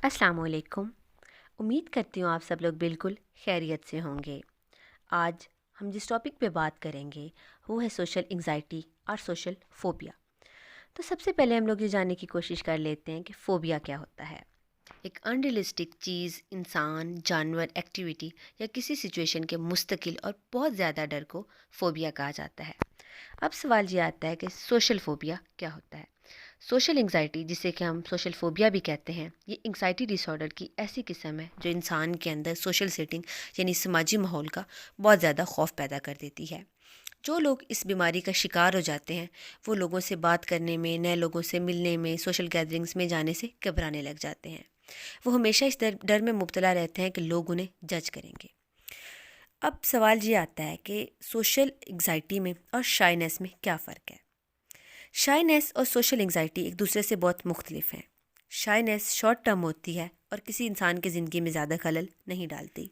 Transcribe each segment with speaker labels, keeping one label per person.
Speaker 1: अस्सलाम वालेकुम। उम्मीद करती हूँ आप सब लोग बिल्कुल खैरियत से होंगे। आज हम जिस टॉपिक पे बात करेंगे वो है सोशल एंग्जाइटी और सोशल फोबिया। तो सबसे पहले हम लोग ये जानने की कोशिश कर लेते हैं कि फ़ोबिया क्या होता है। एक अनरियलिस्टिक चीज़, इंसान, जानवर, एक्टिविटी या किसी सिचुएशन के मुस्तकिल और बहुत ज़्यादा डर को फ़ोबिया कहा जाता है। अब सवाल ये आता है कि सोशल फ़ोबिया क्या होता है। सोशल एंग्जाइटी, जिसे कि हम सोशल फोबिया भी कहते हैं, ये एंग्जाइटी डिसऑर्डर की ऐसी किस्म है जो इंसान के अंदर सोशल सेटिंग यानी समाजी माहौल का बहुत ज़्यादा खौफ पैदा कर देती है। जो लोग इस बीमारी का शिकार हो जाते हैं वो लोगों से बात करने में, नए लोगों से मिलने में, सोशल गैदरिंग्स में जाने से घबराने लग जाते हैं। वो हमेशा इस डर में मुब्तला रहते हैं कि लोग उन्हें जज करेंगे। अब सवाल ये आता है कि सोशल एंग्जाइटी में और शाइनेस में क्या फ़र्क है। शाइनेस और सोशल एंग्जाइटी एक दूसरे से बहुत मुख्तलिफ हैं। शाइनेस शॉर्ट टर्म होती है और किसी इंसान की ज़िंदगी में ज़्यादा खलल नहीं डालती,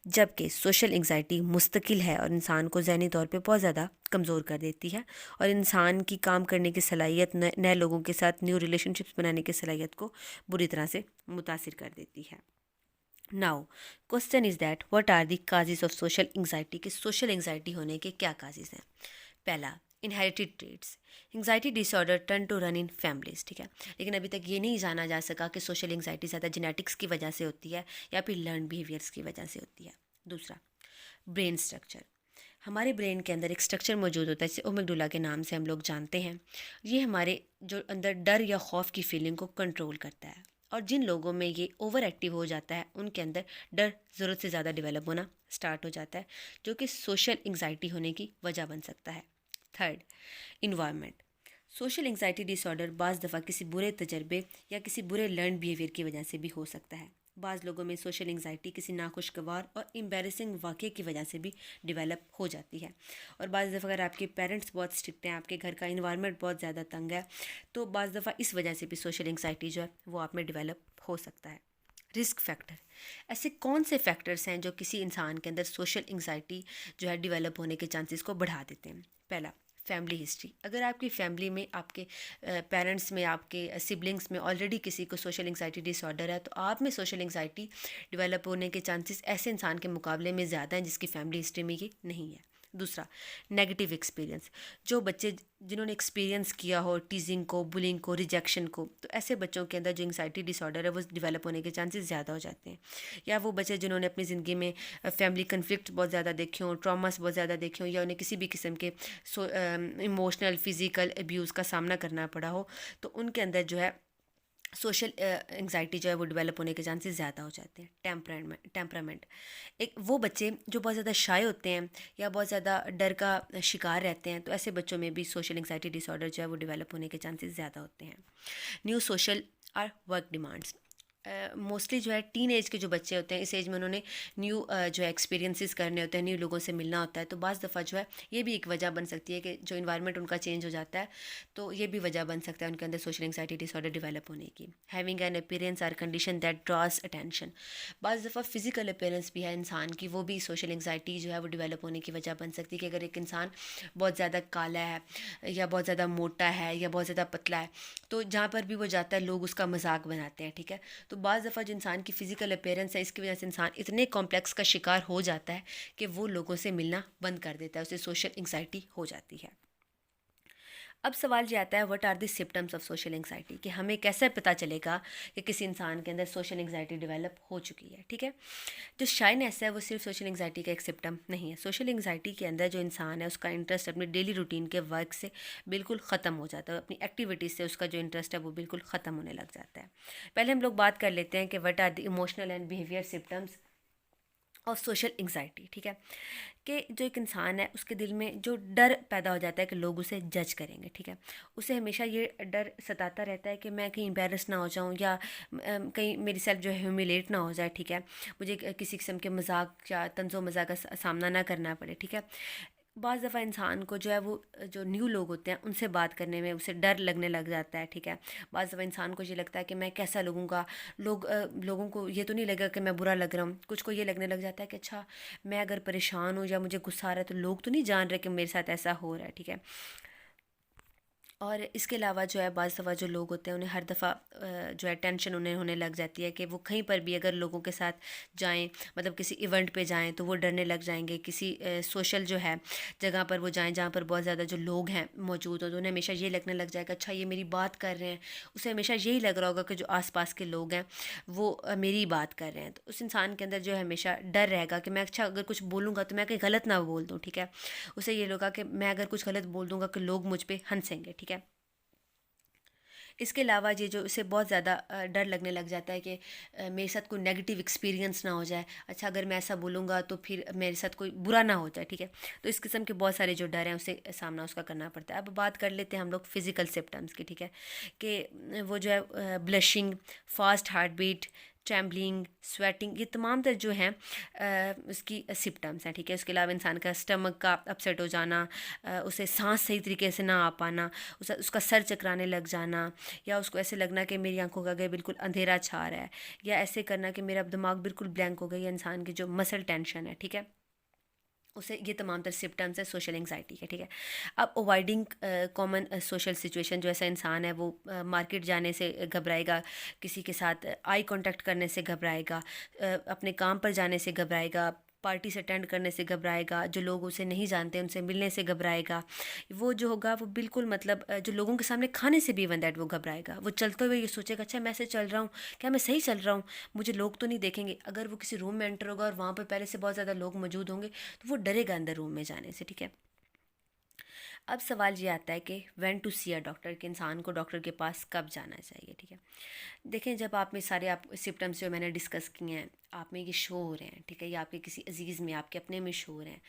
Speaker 1: जबकि सोशल एंग्जाइटी मुस्तकिल है और इंसान को ज़हनी तौर पे बहुत ज़्यादा कमज़ोर कर देती है और इंसान की काम करने की सलाहियत, नए लोगों के साथ न्यू रिलेशनशिप्स बनाने की सलाहियत को बुरी तरह से मुतासिर कर देती है। Now question is that what are the causes of social anxiety, कि सोशल एंग्जाइटी होने के क्या काजेज़ हैं। पहला, inherited traits. Anxiety disorder turn to run in families, ठीक है। लेकिन अभी तक ये नहीं जाना जा सका कि सोशल एंग्जाइटी ज़्यादा जेनेटिक्स की वजह से होती है या फिर लर्न बिहेवियर्स की वजह से होती है। दूसरा, ब्रेन स्ट्रक्चर। हमारे ब्रेन के अंदर एक स्ट्रक्चर मौजूद होता है जिसे ओमेगडुला के नाम से हम लोग जानते हैं। ये हमारे जो अंदर डर या खौफ की फीलिंग को कंट्रोल करता है, और जिन लोगों में ये ओवर एक्टिव हो जाता है उनके अंदर डर ज़रूरत से ज़्यादा डेवलप होना स्टार्ट हो जाता है, जो कि सोशल एंग्जाइटी होने की वजह बन सकता है। Third, environment. Social anxiety disorder बाज़ दफ़ा किसी बुरे तजर्बे या किसी बुरे लर्न बिहेवियर की वजह से भी हो सकता है। बाज़ लोगों में सोशल एंग्जाइटी किसी नाखुशगवार और एम्बेरसिंग वाक़े की वजह से भी डेवलप हो जाती है। और बाज़ दफ़ा अगर आपके पेरेंट्स बहुत स्ट्रिक्ट हैं, आपके घर का इन्वायरमेंट बहुत ज़्यादा तंग है, तो बाज़ दफ़ा इस वजह से भी सोशल एंग्जाइटी जो है वो आप में डेवलप हो सकता है। Risk factor. ऐसे कौन से फैक्टर्स हैं जो किसी इंसान के अंदर सोशल एंग्जाइटी जो है डेवलप होने के चांसेस को बढ़ा देते हैं। पहला, फैमिली हिस्ट्री। अगर आपकी फैमिली में, आपके पेरेंट्स में, आपके सिबलिंग्स में ऑलरेडी किसी को सोशल एंग्जाइटी डिसऑर्डर है, तो आप में सोशल एंग्जाइटी डेवलप होने के चांसेस ऐसे इंसान के मुकाबले में ज़्यादा हैं जिसकी फैमिली हिस्ट्री में ये नहीं है। दूसरा, नेगेटिव एक्सपीरियंस। जो बच्चे जिन्होंने एक्सपीरियंस किया हो टीजिंग को, बुलिंग को, रिजेक्शन को, तो ऐसे बच्चों के अंदर जो एंग्जाइटी डिसऑर्डर है वो डेवलप होने के चांसेस ज़्यादा हो जाते हैं। या वो बच्चे जिन्होंने अपनी ज़िंदगी में फैमिली कन्फ्लिक्ट बहुत ज़्यादा देखे हों, ट्रॉमास बहुत ज़्यादा देखे हों, या उन्हें किसी भी किस्म के इमोशनल, फिज़िकल अब्यूज़ का सामना करना पड़ा हो, तो उनके अंदर जो है सोशल एंग्जाइटी जो है वो डेवलप होने के चांसेस ज़्यादा हो जाते हैं। टेम्परामेंट। एक वो बच्चे जो बहुत ज़्यादा शाय होते हैं या बहुत ज़्यादा डर का शिकार रहते हैं, तो ऐसे बच्चों में भी सोशल एंग्जाइटी डिसऑर्डर जो है वो डेवलप होने के चांसेस ज़्यादा होते हैं। न्यू सोशल और वर्क डिमांड्स। मोस्टली जो है टीन एज के जो बच्चे होते हैं, इस एज में उन्होंने न्यू जो है एक्सपीरियंसेस करने होते हैं, न्यू लोगों से मिलना होता है, तो बाज़ दफ़ा जो है ये भी एक वजह बन सकती है कि जो इन्वायरमेंट उनका चेंज हो जाता है, तो ये भी वजह बन सकता है उनके अंदर सोशल एंग्जाइटी डिसऑर्डर डेवलप होने की। Having an appearance or condition that draws attention. बाज़ दफ़ा फिजिकल अपीयरेंस भी है इंसान की, वो भी सोशल एंग्जाइटी जो है वो डेवलप होने की वजह बन सकती है। कि अगर एक इंसान बहुत ज़्यादा काला है या बहुत ज़्यादा मोटा है या बहुत ज़्यादा पतला है, तो जहाँ पर भी वो जाता है लोग उसका मजाक बनाते हैं, ठीक है। तो बाज़ दफ़ा जो इंसान की फ़िज़िकल अपीयरेंस है, इसकी वजह से इंसान इतने कॉम्प्लेक्स का शिकार हो जाता है कि वो लोगों से मिलना बंद कर देता है, उसे सोशल एंग्जाइटी हो जाती है। अब सवाल ये आता है, what are the symptoms of social anxiety, कि हमें कैसे पता चलेगा कि किसी इंसान के अंदर सोशल एंग्जाइटी डेवलप हो चुकी है, ठीक है। जो शाइनेस है वो सिर्फ सोशल एंग्जाइटी का एक सिम्टम नहीं है। सोशल एंग्जाइटी के अंदर जो इंसान है उसका इंटरेस्ट अपनी डेली रूटीन के वर्क से बिल्कुल ख़त्म हो जाता है, अपनी एक्टिविटीज़ से उसका जो इंटरेस्ट है वो बिल्कुल ख़त्म होने लग जाता है। पहले हम लोग बात कर लेते हैं कि what are the emotional and behaviour symptoms of social anxiety, ठीक है। कि जो एक इंसान है उसके दिल में जो डर पैदा हो जाता है कि लोग उसे जज करेंगे, ठीक है। उसे हमेशा ये डर सताता रहता है कि मैं कहीं एम्बेरस ना हो जाऊं या कहीं मेरी सेल्फ जो है ह्यूमिलेट ना हो जाए, ठीक है। मुझे किसी किस्म के मजाक या तंजो मजाक का सामना ना करना पड़े, ठीक है। बाज़ दफ़ा इंसान को जो है वो जो न्यू लोग होते हैं उनसे बात करने में उसे डर लगने लग जाता है, ठीक है। बाज़ दफ़ा इंसान को ये लगता है कि मैं कैसा लगूंगा, लोगों को ये तो नहीं लगेगा कि मैं बुरा लग रहा हूँ। कुछ को ये लगने लग जाता है कि अच्छा, मैं अगर परेशान हूँ या मुझे गुस्सा आ रहा है तो लोग तो नहीं जान रहे कि मेरे साथ ऐसा हो रहा है, ठीक है। और इसके अलावा जो है बाज़ दफ़ा जो लोग होते हैं उन्हें हर दफ़ा जो है टेंशन उन्हें होने लग जाती है कि वो कहीं पर भी अगर लोगों के साथ जाएं, मतलब किसी इवेंट पे जाएं तो वो डरने लग जाएंगे। किसी सोशल जो है जगह पर वो जाएं जहाँ पर बहुत ज़्यादा जो लोग हैं मौजूद हो, तो उन्हें हमेशा ये लगने लग जाएगा अच्छा ये मेरी बात कर रहे हैं। उसे हमेशा यही लग रहा होगा कि जो आसपास के लोग हैं वो मेरी बात कर रहे हैं। तो उस इंसान के अंदर जो है हमेशा डर रहेगा कि मैं अच्छा अगर कुछ बोलूँगा तो मैं कहीं गलत ना बोल दूँ, ठीक है। उसे ये होगा कि मैं अगर कुछ गलत बोल दूँगा कि लोग मुझ पर हंसेंगे, ठीक है। इसके अलावा ये जो इसे बहुत ज़्यादा डर लगने लग जाता है कि मेरे साथ कोई नेगेटिव एक्सपीरियंस ना हो जाए। अच्छा अगर मैं ऐसा बोलूँगा तो फिर मेरे साथ कोई बुरा ना हो जाए, ठीक है। तो इस किस्म के बहुत सारे जो डर हैं उसे सामना उसका करना पड़ता है। अब बात कर लेते हैं हम लोग फिज़िकल सिम्टम्स की, ठीक है। कि वो जो है blushing, fast heart beat, trembling, sweating, ये तमाम तर जो हैं उसकी सिम्टम्स हैं, ठीक है। उसके अलावा इंसान का स्टमक का अपसेट हो जाना, उसे सांस सही तरीके से ना आ पाना, उसका सर चकराने लग जाना, या उसको ऐसे लगना कि मेरी आंखों का आगे बिल्कुल अंधेरा छा रहा है, या ऐसे करना कि मेरा दिमाग बिल्कुल ब्लैंक हो गया, या इंसान की जो मसल टेंशन है, ठीक है, उसे ये तमाम तर सिम्टम्स है सोशल एंग्जाइटी के, ठीक है। अब अवॉइडिंग कॉमन सोशल सिचुएशन, जो ऐसा इंसान है वो मार्केट जाने से घबराएगा, किसी के साथ आई कांटेक्ट करने से घबराएगा, अपने काम पर जाने से घबराएगा, पार्टी से अटेंड करने से घबराएगा, जो लोग उसे नहीं जानते उनसे मिलने से घबराएगा। वो जो होगा वो बिल्कुल मतलब जो लोगों के सामने खाने से भी इवन दैट वो घबराएगा। वो चलते हुए ये सोचेगा अच्छा मैं ऐसे चल रहा हूँ, क्या मैं सही चल रहा हूँ, मुझे लोग तो नहीं देखेंगे। अगर वो किसी रूम में एंटर होगा और वहाँ पर पहले से बहुत ज़्यादा लोग मौजूद होंगे तो वो डरेगा अंदर रूम में जाने से, ठीक है। अब सवाल ये आता है कि when to see a doctor, कि इंसान को डॉक्टर के पास कब जाना चाहिए, ठीक है। देखें जब आप में सारे आप सिम्टम्स जो मैंने डिस्कस किए हैं आप में ये शो हो रहे हैं, ठीक है, या आपके किसी अजीज़ में आपके अपने में शो हो रहे हैं,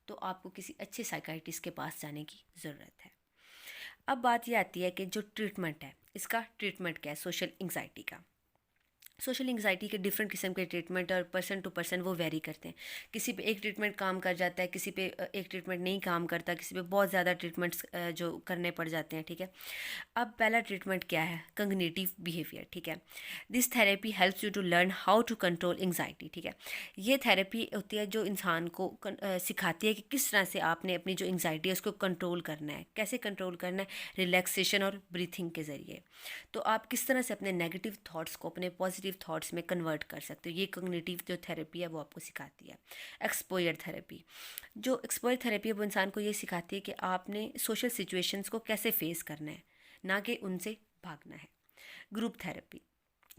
Speaker 1: तो आपको किसी अच्छे साइकाइट्रिस्ट के पास जाने की ज़रूरत है। अब बात ये आती है कि जो ट्रीटमेंट है, इसका ट्रीटमेंट क्या है सोशल एंग्जाइटी का। सोशल एंग्जाइटी के डिफरेंट किस्म के ट्रीटमेंट और पर्सन टू पर्सन वो वेरी करते हैं। किसी पे एक ट्रीटमेंट काम कर जाता है, किसी पे एक ट्रीटमेंट नहीं काम करता, किसी पे बहुत ज़्यादा ट्रीटमेंट्स जो करने पड़ जाते हैं, ठीक है। अब पहला ट्रीटमेंट क्या है, कॉग्निटिव बिहेवियर, ठीक है। This therapy helps you to learn how to control anxiety, ठीक है। ये थेरेपी होती है जो इंसान को सिखाती है कि किस तरह से आपने अपनी जो एंग्जाइटी है उसको कंट्रोल करना है। कैसे कंट्रोल करना है, रिलैक्सेशन और ब्रीथिंग के ज़रिए। तो आप किस तरह से अपने नेगेटिव थॉट्स को अपने पॉजिटिव थॉट्स में कन्वर्ट कर सकते हो, ये कॉग्निटिव जो थेरेपी है वो आपको सिखाती है। एक्सपोजर थेरेपी, जो एक्सपोजर थेरेपी है वो इंसान को ये सिखाती है कि आपने सोशल सिचुएशंस को कैसे फेस करना है, ना कि उनसे भागना है। ग्रुप थेरेपी,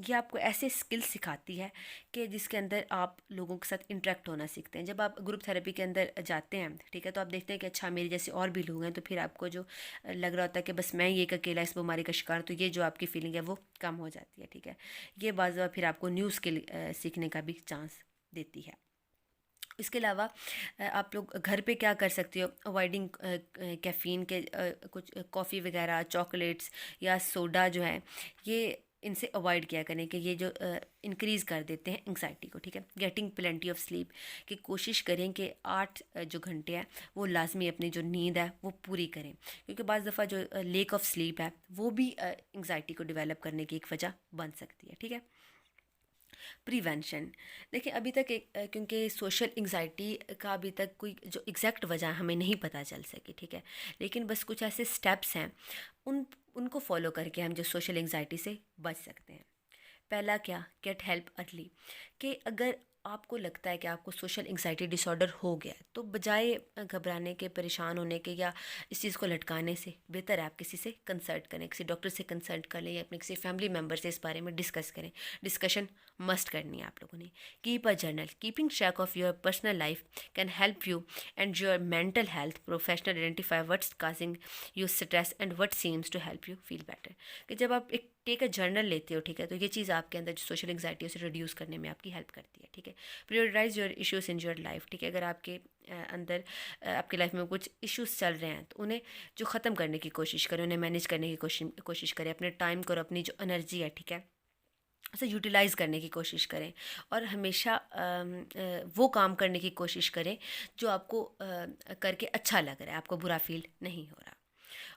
Speaker 1: ये आपको ऐसे स्किल्स सिखाती है कि जिसके अंदर आप लोगों के साथ इंटरेक्ट होना सीखते हैं। जब आप ग्रुप थेरेपी के अंदर जाते हैं, ठीक है, तो आप देखते हैं कि अच्छा मेरे जैसे और भी लोग हैं, तो फिर आपको जो लग रहा होता है कि बस मैं ये एक अकेला इस बीमारी का शिकार, तो ये जो आपकी फीलिंग है वो कम हो जाती है, ठीक है। ये बाज़ फिर आपको न्यू स्किल सीखने का भी चांस देती है। इसके अलावा आप लोग घर पे क्या कर सकते हो, अवॉइडिंग कैफ़ीन के कुछ कॉफ़ी वगैरह, चॉकलेट्स या सोडा जो है ये इनसे अवॉइड किया करें कि ये जो इंक्रीज़ कर देते हैं एंग्जाइटी को, ठीक है। गेटिंग प्लेंटी ऑफ स्लीप, कि कोशिश करें कि 8 जो घंटे हैं वो लाजमी अपनी जो नींद है वो पूरी करें, क्योंकि बाज़ दफ़ा जो लेक ऑफ स्लीप है वो भी एंग्जाइटी को डेवलप करने की एक वजह बन सकती है, ठीक है। प्रिवेंशन, देखिए अभी तक क्योंकि सोशल एंग्जाइटी का अभी तक कोई जो एग्जैक्ट वजह हमें नहीं पता चल सकी, ठीक है, लेकिन बस कुछ ऐसे स्टेप्स हैं उनको फॉलो करके हम जो सोशल एंग्जाइटी से बच सकते हैं। पहला क्या, गेट हेल्प अर्ली, कि अगर आपको लगता है कि आपको सोशल एंग्जाइटी डिसऑर्डर हो गया है, तो बजाय घबराने के, परेशान होने के या इस चीज़ को लटकाने से बेहतर है आप किसी से कंसल्ट करें, किसी डॉक्टर से कंसल्ट कर लें या अपने किसी फैमिली मेम्बर से इस बारे में डिस्कस करें। डिस्कशन मस्ट करनी है आप लोगों ने। Keep a journal, keeping track of your personal life can help you and your mental health professional identify what's causing you stress and what seems to help you feel better. कि जब आप एक take a journal लेते हो, ठीक है, तो ये चीज़ आपके अंदर जो सोशल एंग्जाइटी है उसे रिड्यूस करने में आपकी हेल्प करती है, ठीक है। Prioritise your issues in your life, ठीक है, अगर आपके अंदर आपकी लाइफ में कुछ इश्यूज चल रहे हैं तो उन्हें जो ख़त्म करने की कोशिश करें, उन्हें मैनेज करने की कोशिश करें। अपने टाइम को और अपनी जो एनर्जी है, ठीक है, उसे यूटिलाइज़ करने की कोशिश करें, और हमेशा वो काम करने की कोशिश करें जो आपको करके अच्छा लग रहा है, आपको बुरा फील नहीं हो रहा।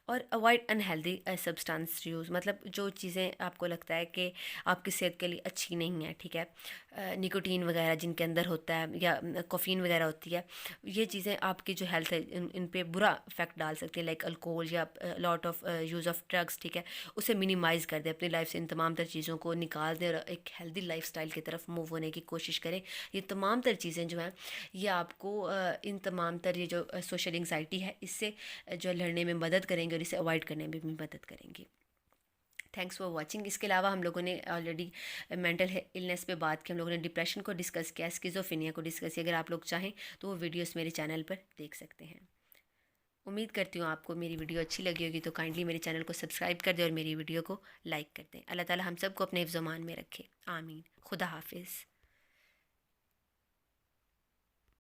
Speaker 1: और अवॉइड अनहेल्दी सब्सटेंस यूज़, मतलब जो चीज़ें आपको लगता है कि आपकी सेहत के लिए अच्छी नहीं है, ठीक है, निकोटीन वगैरह जिनके अंदर होता है या कैफीन वगैरह होती है, ये चीज़ें आपकी जो हेल्थ है इन पे बुरा इफेक्ट डाल सकती हैं, लाइक अल्कोहल या lot of use of drugs, ठीक है। उसे मिनिमाइज़ कर दें, अपनी लाइफ से इन तमाम तर चीज़ों को निकाल दें और एक हेल्दी लाइफस्टाइल की तरफ मूव होने की कोशिश करें। ये तमाम तर चीज़ें जो हैं ये आपको इन तमाम तर ये जो सोशल एंग्जाइटी है इससे जो लड़ने में मदद करेंगे और इसे अवॉइड करने में भी मदद करेंगी। Thanks for watching. इसके अलावा हम लोगों ने ऑलरेडी मेंटल इलनेस पे बात की, हम लोगों ने डिप्रेशन को डिस्कस किया, स्किज़ोफ्रेनिया को डिस्कस किया। अगर आप लोग चाहें तो वो वीडियोस मेरे चैनल पर देख सकते हैं। उम्मीद करती हूँ आपको मेरी वीडियो अच्छी लगी होगी, तो काइंडली मेरे चैनल को सब्सक्राइब कर दें और मेरी वीडियो को लाइक कर दें। अल्लाह ताला हम सबको अपने हिफ्ज़-ओ-मान में रखे, आमीन। खुदा हाफिज़।